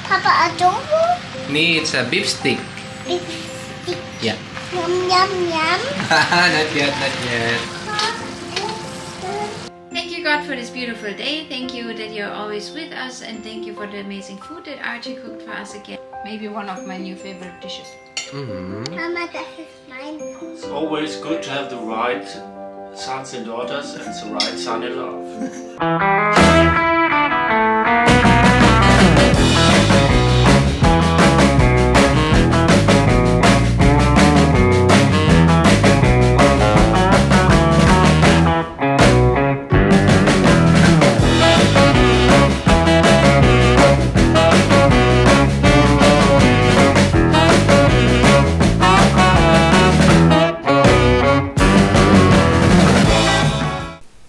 Papa, adobo? Nee, it's a beef stick. Beef stick. Yeah. Yum, yum, yum. Not yet, not yet. Thank you, God, for this beautiful day. Thank you that you're always with us, and thank you for the amazing food that Archie cooked for us again. Maybe one of my new favorite dishes. Mama, das ist mein Kuchen. It's always good to have the right sons and daughters and the right son-in-law.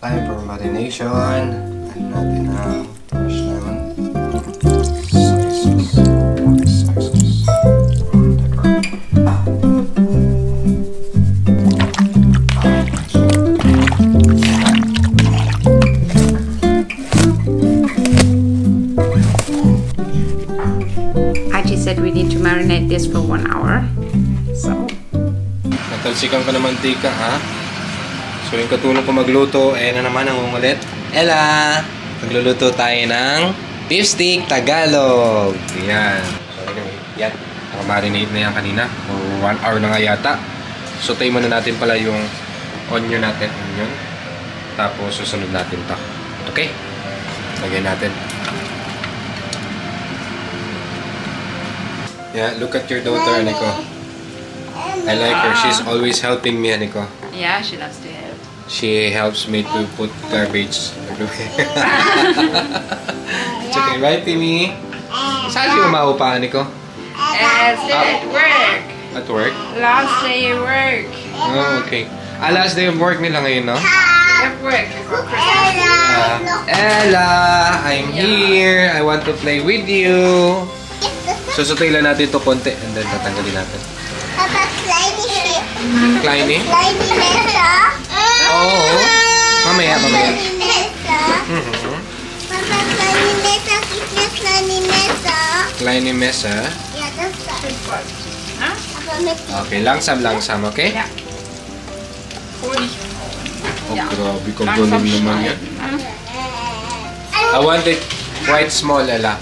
Time for marination. Ano natin ang fresh lemon. Soy sauce. Soy sauce. Archie said we need to marinate this for 1 hour. So, Natalsikan ka ng mantika, ha? So yung katulong ko magluto, ayan na naman ang umulit. Ella! Magluluto tayo ng beef stick Tagalog. Ayan. So anyway, yan. Nakamarinate na yan kanina. For 1 hour na nga yata. Sautay muna natin pala yung onion natin. Onion. Tapos susunod natin to. Okay? Lagyan natin. Yeah, look at your daughter, Aniko. I like her. She's always helping me, Aniko. yeah, she loves to help. She helps me to put garbage everywhere. It's okay, right, Timmy? Saan si umaupa, Aniko? At work. At work? Last day of work. Oh, okay. Last day of work nila ngayon, no? At work before Christmas. Ella, I'm here. I want to play with you. Susutay lang natin ito konti and then tatanggalin natin. Papa, kleine Kleine? Messer. Oo. Mamaya, mamaya. Kleine Messer. Papa, kleine Messer. Gib mir kleine Messer. Kleine Messer. Ja, das ist Huh? aber mit Okay, langsam, okay? Ja. Honig. Oh, Ja. grabe ka galing naman yan. I want it quite small, Ella.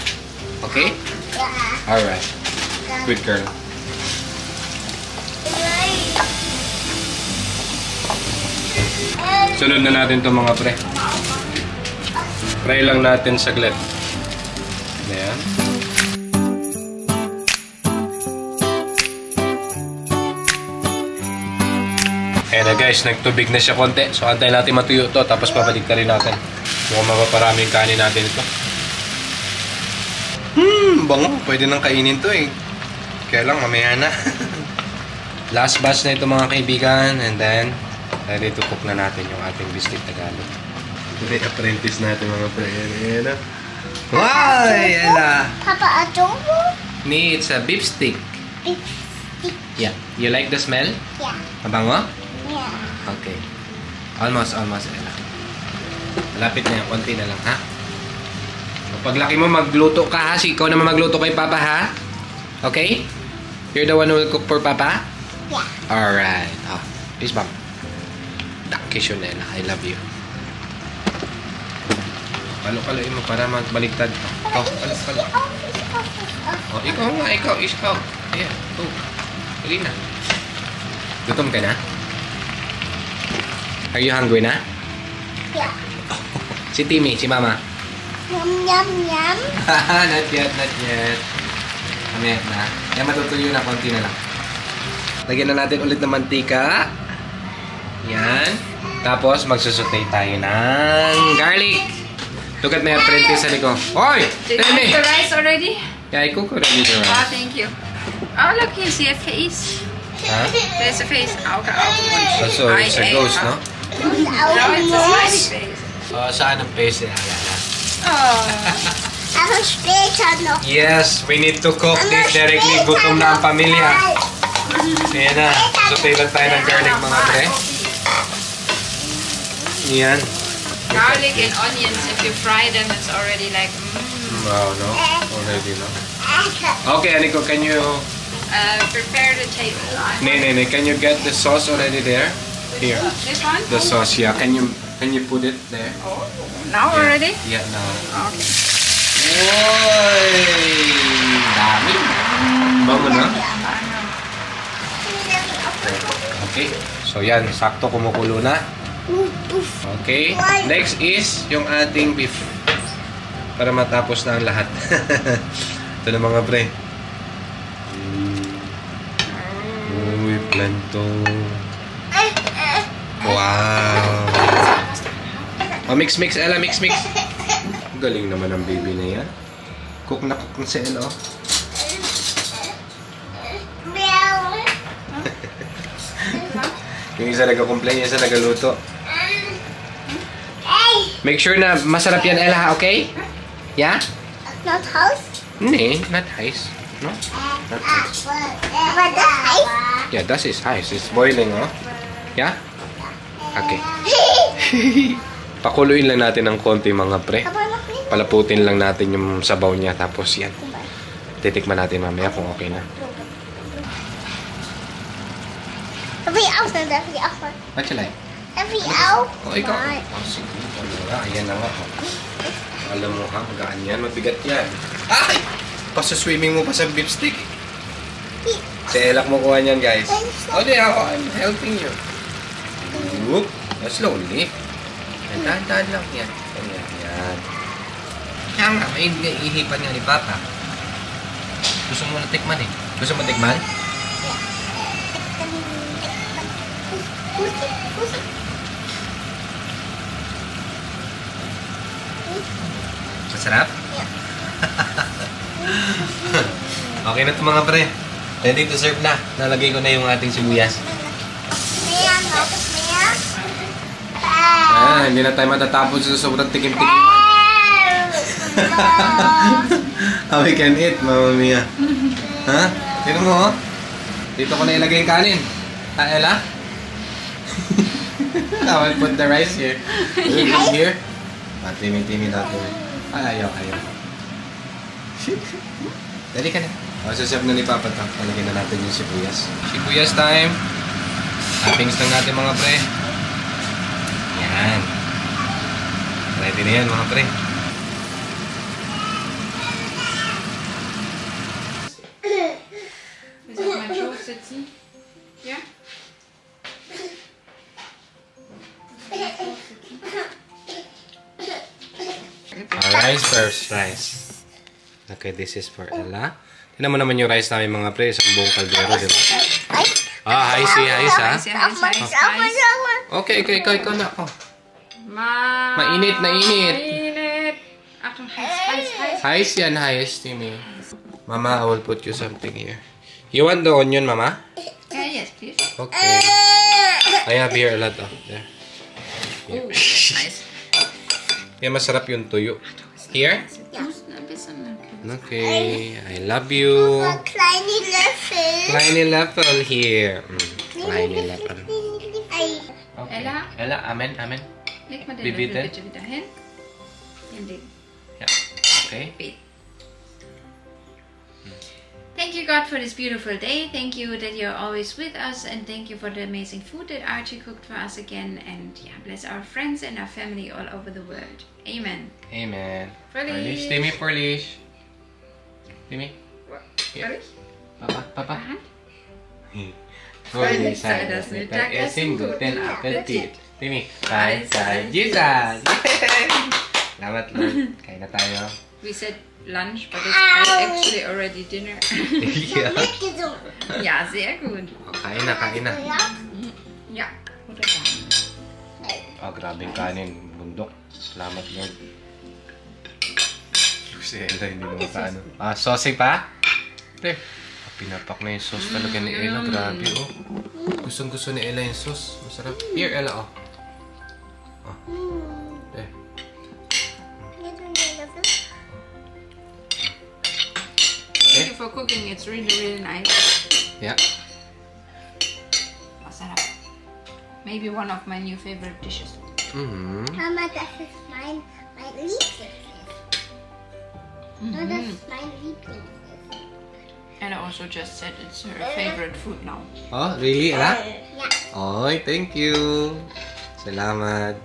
Okay? Alright. Good girl. Sunod na natin to mga pre. Fry lang natin saglit. Ayan. Ayan na guys, nagtubig na siya konti. So antayin natin matuyo to, tapos babalik rin natin. Mukhang mapaparaming kanin natin ito. Bango. Pwede nang kainin to eh. Kaya lang mamaya na. Last batch na ito mga kaibigan. And then, ready to cook na natin yung ating biscuit Tagalog. Today, apprentice natin mga pre. Ayan na. Wow! Ella! Papa, adobo? Nee, it's a beef stick. Beef stick. Yeah. You like the smell? Yeah. Mabango? Yeah. Okay. Almost, Ella. Malapit na yan. Konti na lang, ha? Paglaki mo, magluto ka, ha? Si ikaw naman magluto kay Papa, ha? Okay? You're the one who will cook for Papa? Yeah. Alright. Oh, peace bomb. Dakisyon, Ella. I love you. Palo-paloin mo para magbaliktad. Oh, palo. Oh, ikaw nga, ikaw. Ayan, oh. Huli na. Gutom ka na? Are you hungry na? Yeah. Si Timmy, si Mama. Yum, yum, yum. Not yet. Mamaya na. Kaya matutuyo na, konti na lang. Lagyan na natin ulit ng mantika. Yan. Tapos, magsusutay tayo ng garlic. Look at my apprentice, Aniko. Hoy! Did you Timmy! cook the rice already? Yeah, I cook already the Oh, rice. thank you. Oh, look, you see a face. Huh? There's a face. Auge. So, it's a ghost, no? No, it's a smiley face. Oh, saan ang face niya? Oh. Aber später noch. Yes, we need to cook this directly. Gutom na ang pamilya. Ayan na. Sutay lang tayo ng garlic, mga pre. Yan. Garlic and onions, if you fry them, it's already like, Wow, no? Already, no? Okay, Aniko, can you... Prepare the table. Nee, can you get the sauce already there? Here. This one? The sauce, yeah. Can you put it there? Oh, now already? Yeah, now. Okay. Oy! Dami. Bango na? Okay. So yan, sakto kumukulo na. Okay. Next is yung ating beef. Para matapos na ang lahat. Ito na mga pre. Uy, planto. Wow. Oh, mix, Ella, mix. Galing naman ang baby na yan. Cook na si Ella, oh. Yung isa nagka-complain, yung isa nagaluto. Make sure na masarap yan, Ella, okay? Yeah? Not house? Nee, not ice. No? Not ice. But the ice? Yeah, that is ice. It's boiling, oh. Yeah? Okay. Pakuluin lang natin ng konti, mga pre. Palaputin lang natin yung sabaw niya. Tapos yan. Titikman natin mamaya kung okay na. Every house and every hour. What you like? Every hour. Oh, ikaw. Oh, sige. Ayan na nga. Alam mo ha, magaan yan. Mabigat yan. Ay! Pasaswimming mo pa sa beef stick. Si Ella kumukuha niyan, guys. O, di ako. I'm helping you. Whoop. Slowly. Dahan-dahan lang yan. Yan. Yan nga. Ihipan niya ni Papa. Gusto mo na tikman eh. Gusto mo tikman? Masarap? Okay na ito mga pre. Ready to serve na. Nalagay ko na yung ating sibuyas. Hindi na tayo matatapos sa sobrang tikim-tikim. How we can eat, Mama Mia. Ha? Tignan mo, oh. Dito ko na ilagay yung kanin. Ella? I will put the rice here. Here? Timi-timi natin. Ayaw. Dali ka na. Sasab na ni Papa ito. Palagyan na natin yung sibuyas. Sibuyas time. Toppings lang natin mga pre. Yan. Ready na yan mga pre. Is it my show sitzen? Yeah? Rice first, rice. Okay, this is for Ella. Tignan mo naman yung rice namin mga pre. Isang buong kaldero, di ba? Ah, ice ha? Okay, ikaw na. Oh. Mainit. Achtung, heiß. Heiß yan, heiß, Timmy. Mama, I will put you something here. You want the onion, Mama? Yes, please. Okay. I have here a lot of there. Oh, nice. Yan, masarap yung tuyo. Here? Okay, I love you. Kleine Löffel. Kleine Löffel here. Kleine Löffel. Okay. Ella, amen. Leg mal den Wie Löffel bitte? bitte wieder hin. Hinlegen. Ja, okay. Thank you, God, for this beautiful day. Thank you that you're always with us, and thank you for the amazing food that Archie cooked for us again. And yeah, bless our friends and our family all over the world. Amen. Amen. Feliz. Timmy, Feliz. Timmy. Feliz. Papa. Hand. Feliz sei das Mittagessen, guten Appetit. Timmy. Sei Jesus. Salamat, Lord. Kain na tayo. We said lunch, but it's actually already dinner. Yeah. Ja, sehr gut. Kain na. Ja, wunderbar. Oh, grabing kanin. Bundok. Salamat, Lord. Si Ella, hindi mo makaano. Saucy pa? There. Pinapak na yung sauce talaga ni Ella. Grabe, oh. Gustong-gusto ni Ella yung sauce. Masarap. Here, Ella, oh. There. Thank you for cooking. It's really, really nice. Yeah. Masarap. Maybe one of my new favorite dishes. Mama, das ist mein Lieblings. No, that's my weakness. Ella also just said it's her favorite food now. Oh, really, Ella? Yeah. Oy, thank you. Salamat.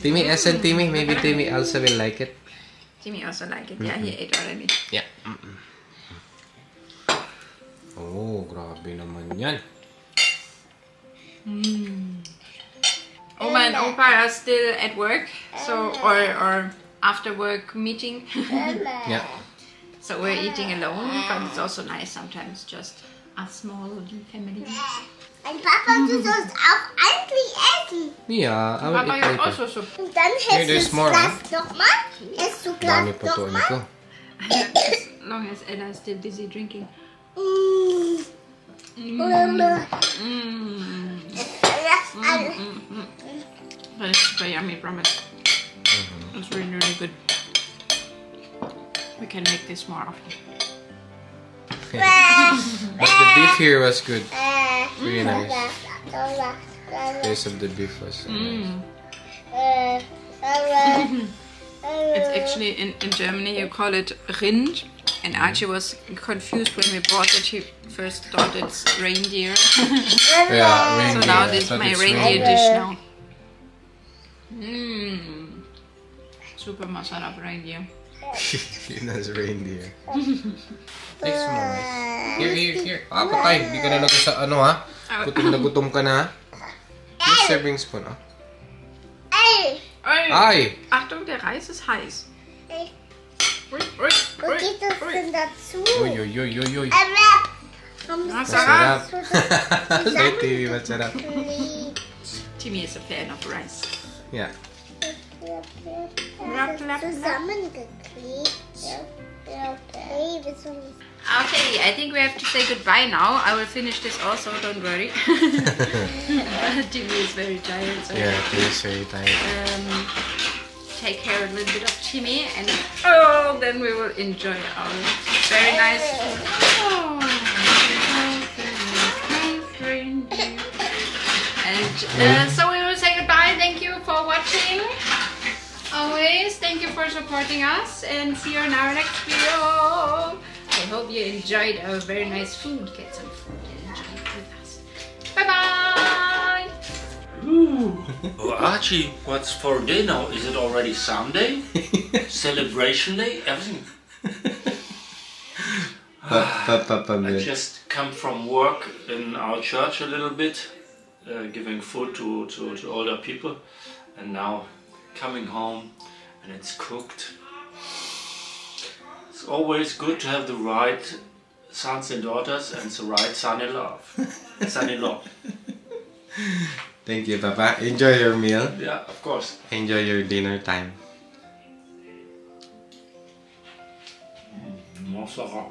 Timmy, asan Timmy? Maybe Timmy also will like it. Timmy also like it. Yeah, he ate already. Yeah. Oh, grabe naman yan. Oma and Opa are still at work, so or after work meeting. Yeah. So we're eating alone, but it's also nice sometimes just a small family. Und Papa, du sollst auch eigentlich essen. Yeah, I will Papa, eat you later. also soup. Und dann Here, hältst there's du more, das Glas nochmal. Hältst du Glas Dami pa to, ano to? nochmal. As long as Ella is still busy drinking. But it's super yummy, promise. It's really, really good. We can make this more often. But the beef here was good. Really nice. Taste of the beef was so nice. It's actually in Germany you call it Rind, and Archie was confused when we bought it. He first thought it's reindeer. Yeah, So reindeer. now I this is thought my it's reindeer dish now. Super masarap reindeer. Tina's reindeer. Take some more. Here. Ah, patay. Hindi ka na natin sa ano ha. Gutom na gutom ka na. Yung serving spoon ah. Ay! Achtung, der Reis ist heiß. Wo geht das denn dazu? Uy. Masarap. Masarap. Say TV, masarap. Timmy is a fan of rice. Yeah. Zusammengeklebt. Okay, Okay, I think we have to say goodbye now. I will finish this also, don't worry. Timmy is very tired, so Yeah, please very tired. take care a little bit of Timmy, and then we will enjoy our very nice and so we will say goodbye. Thank you for watching. Always, thank you for supporting us, and see you in our next video. I hope you enjoyed our very nice food. Get some food and enjoy it with us. Bye bye. Oh, Archie, what's for dinner? Is it already Sunday? Celebration day? Everything. I just come from work in our church a little bit, giving food to older people, and now coming home and it's cooked. It's always good to have the right sons and daughters and the right son-in-law. Thank you, Papa. Enjoy your meal. Yeah, of course. Enjoy your dinner time. Masarap.